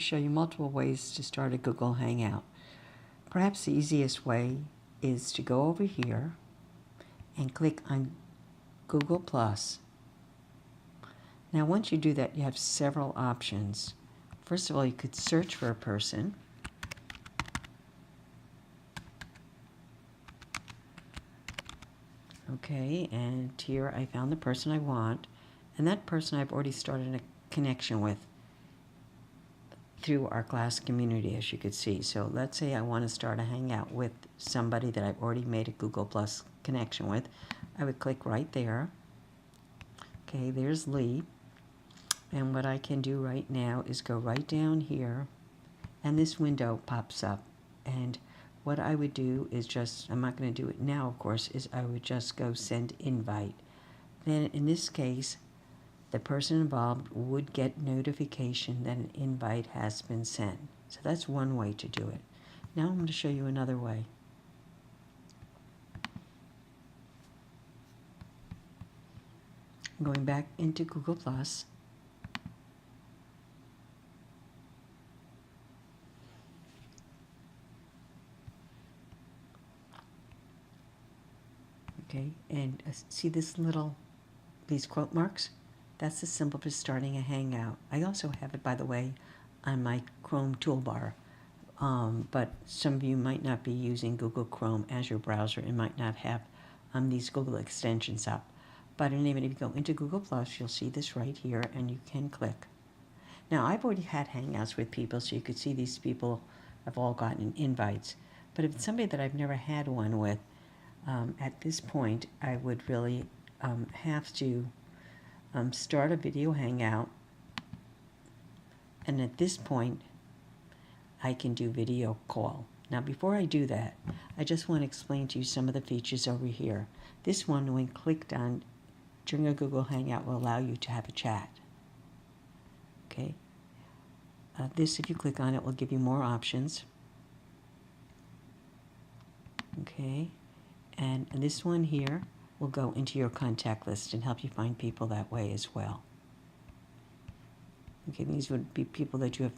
show you multiple ways to start a Google Hangout. Perhaps the easiest way is to go over here and click on Google+. Now once you do that, you have several options. First of all, you could search for a person. Okay, and here I found the person I want, and that person I've already started a connection with through our class community, as you could see. So let's say I want to start a Hangout with somebody that I've already made a Google Plus connection with. I would click right there. Okay, there's Lee. And what I can do right now is go right down here, and this window pops up. And what I would do is just, I'm not going to do it now, of course, is I would just go send invite. Then in this case, the person involved would get notification that an invite has been sent. So that's one way to do it. Now I'm going to show you another way. I'm going back into Google+. Okay, and see these quote marks? That's the symbol for starting a Hangout. I also have it, by the way, on my Chrome toolbar. But some of you might not be using Google Chrome as your browser and might not have these Google extensions up. But in any event, if you go into Google+, you'll see this right here, and you can click. Now, I've already had Hangouts with people, so you could see these people have all gotten invites. But if it's somebody that I've never had one with, at this point, I would really have to start a video Hangout, and at this point I can do video call. Now before I do that, I just want to explain to you some of the features over here. This one, when clicked on during a Google Hangout, will allow you to have a chat. Okay, this, if you click on it, will give you more options. Okay, and this one here will go into your contact list and help you find people that way as well. Okay, these would be people that you have,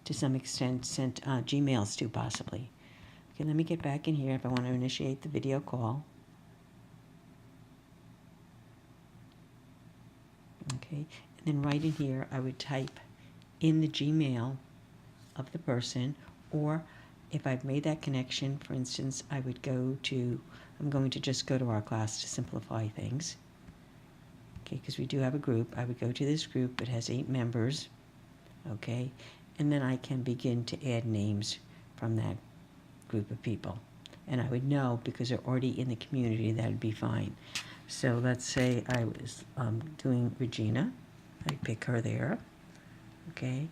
to some extent, sent Gmails to, possibly. Okay, let me get back in here if I want to initiate the video call. Okay, and then right in here, I would type in the Gmail of the person, or if I've made that connection, for instance, I would go to, I'm going to just go to our class to simplify things. Okay, because we do have a group. I would go to this group. It has 8 members. Okay, and then I can begin to add names from that group of people. And I would know, because they're already in the community, that would be fine. So let's say I was doing Regina. I'd pick her there. Okay,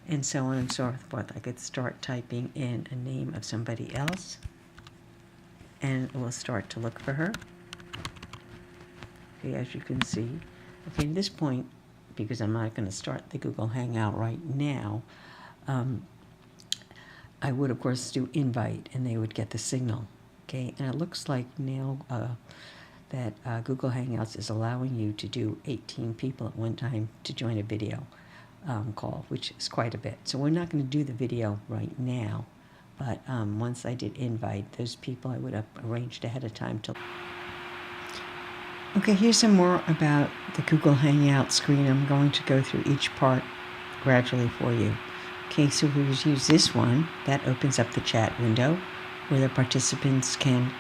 and so on and so forth. I could start typing in a name of somebody else, and it will start to look for her. Okay, as you can see. Okay, at this point, because I'm not going to start the Google Hangout right now, I would, of course, do invite, and they would get the signal. Okay, and it looks like now that Google Hangouts is allowing you to do 18 people at one time to join a video call, which is quite a bit. So we're not going to do the video right now, but once I did invite, those people I would have arranged ahead of time to. Okay, here's some more about the Google Hangout screen. I'm going to go through each part gradually for you. Okay, so we use this one. That opens up the chat window where the participants can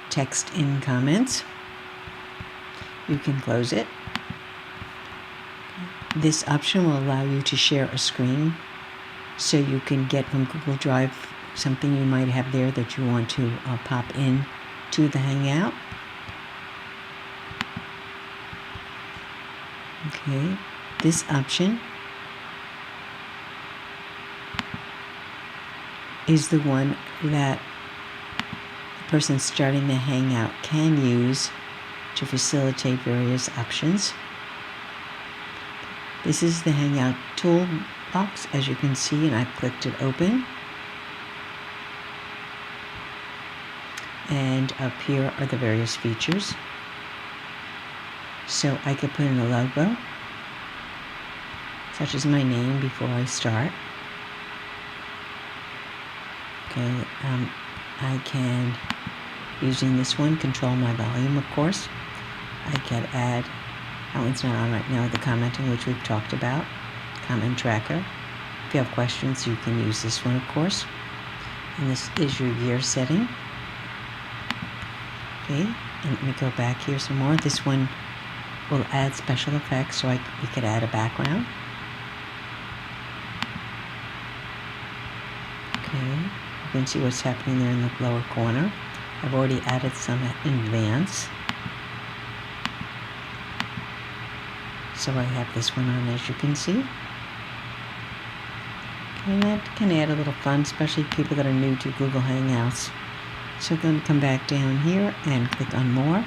text in comments. You can close it. This option will allow you to share a screen, so you can get from Google Drive something you might have there that you want to pop in to the Hangout. Okay, this option is the one that the person starting the Hangout can use to facilitate various options. This is the Hangout Tool Box, as you can see, and I've clicked it open. And up here are the various features. So I could put in a logo. such as my name before I start. Okay, I can, using this one, control my volume, of course. I can add, that one's not on right now, the commenting, which we've talked about, comment tracker. If you have questions, you can use this one, of course. And this is your year setting. Okay, and let me go back here some more. This one will add special effects, so we could add a background. Okay, you can see what's happening there in the lower corner. I've already added some in advance. So I have this one on, as you can see. And that can add a little fun, especially people that are new to Google Hangouts. So I'm going to come back down here and click on More.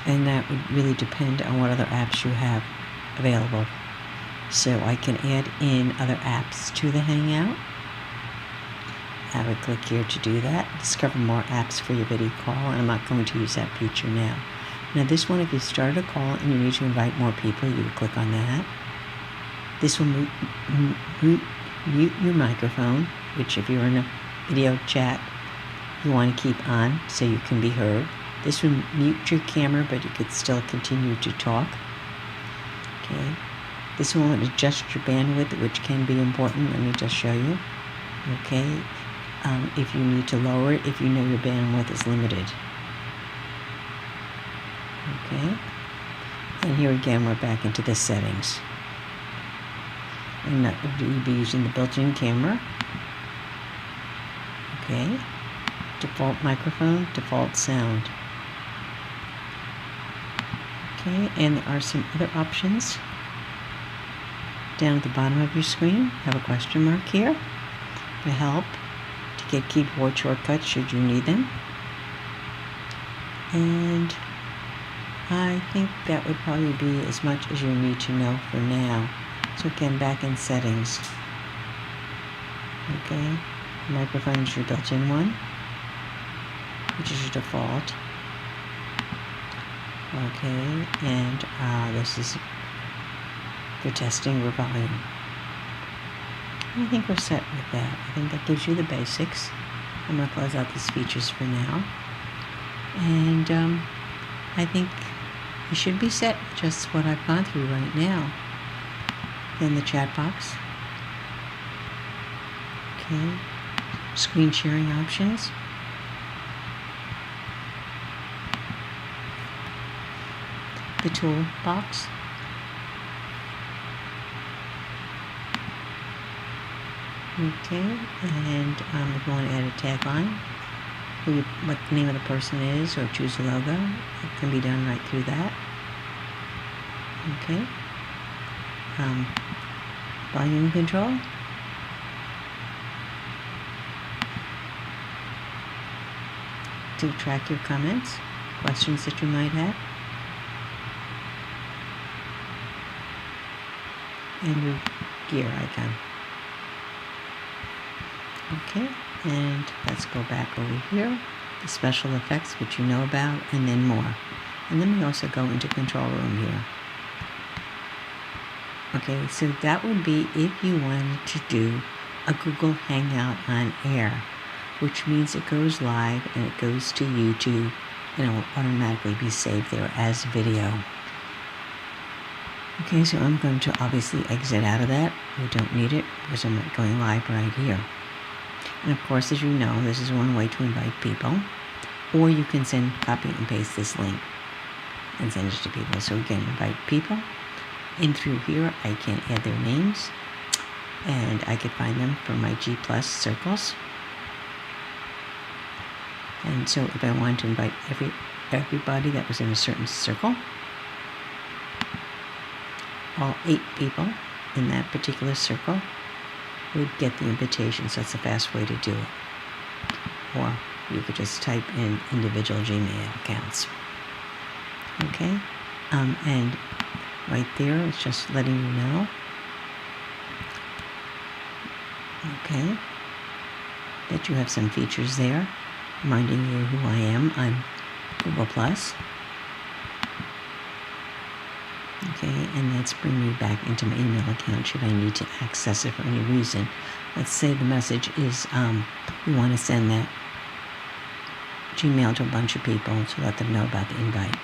And that would really depend on what other apps you have available. So I can add in other apps to the Hangout. I would click here to do that. Discover more apps for your video call, and I'm not going to use that feature now. Now this one, if you started a call and you need to invite more people, you would click on that. This will mute your microphone, which if you're in a video chat, you want to keep on so you can be heard. This will mute your camera, but you could still continue to talk. Okay. This one will adjust your bandwidth, which can be important. Let me just show you. Okay. If you need to lower it, if you know your bandwidth is limited. Okay. And here again, we're back into the settings. And you'll be using the built-in camera. Okay. Default microphone, default sound. Okay, and there are some other options. Down at the bottom of your screen, have a question mark here to help to get keyboard shortcuts should you need them. And I think that would probably be as much as you need to know for now. So again, back in settings. Okay, microphone is your built-in one, which is your default. Okay, and this is for testing your volume. I think we're set with that. I think that gives you the basics. I'm going to close out these features for now. And I think you should be set with just what I've gone through right now. Then the chat box. Okay, screen sharing options. The tool box. Okay, and if you want to add a tagline, what the name of the person is, or choose a logo, it can be done right through that. Okay. Volume control. To track your comments, questions that you might have. And your gear icon. Okay, and let's go back over here. The special effects, which you know about, and then more. And then we also go into control room here. Okay, so that would be if you wanted to do a Google Hangout on air, which means it goes live and it goes to YouTube and it will automatically be saved there as video. Okay, so I'm going to obviously exit out of that. We don't need it because I'm going live right here. And of course, as you know, this is one way to invite people. Or you can copy and paste this link and send it to people. So again, invite people. In through here, I can add their names. And I could find them from my G+ circles. And so if I wanted to invite everybody that was in a certain circle, all 8 people in that particular circle would get the invitation. So that's the fast way to do it. Or you could just type in individual Gmail accounts. Okay? And right there, it's just letting you know. Okay? That you have some features there, reminding you who I am. I'm Google+. Okay, and that's bring me back into my email account should I need to access it for any reason. Let's say the message is we want to send that Gmail to a bunch of people to let them know about the invite.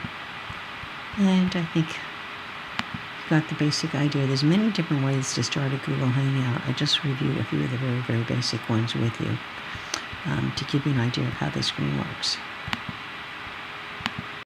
And I think you got the basic idea. There's many different ways to start a Google Hangout. I just reviewed a few of the very, very basic ones with you to give you an idea of how the screen works.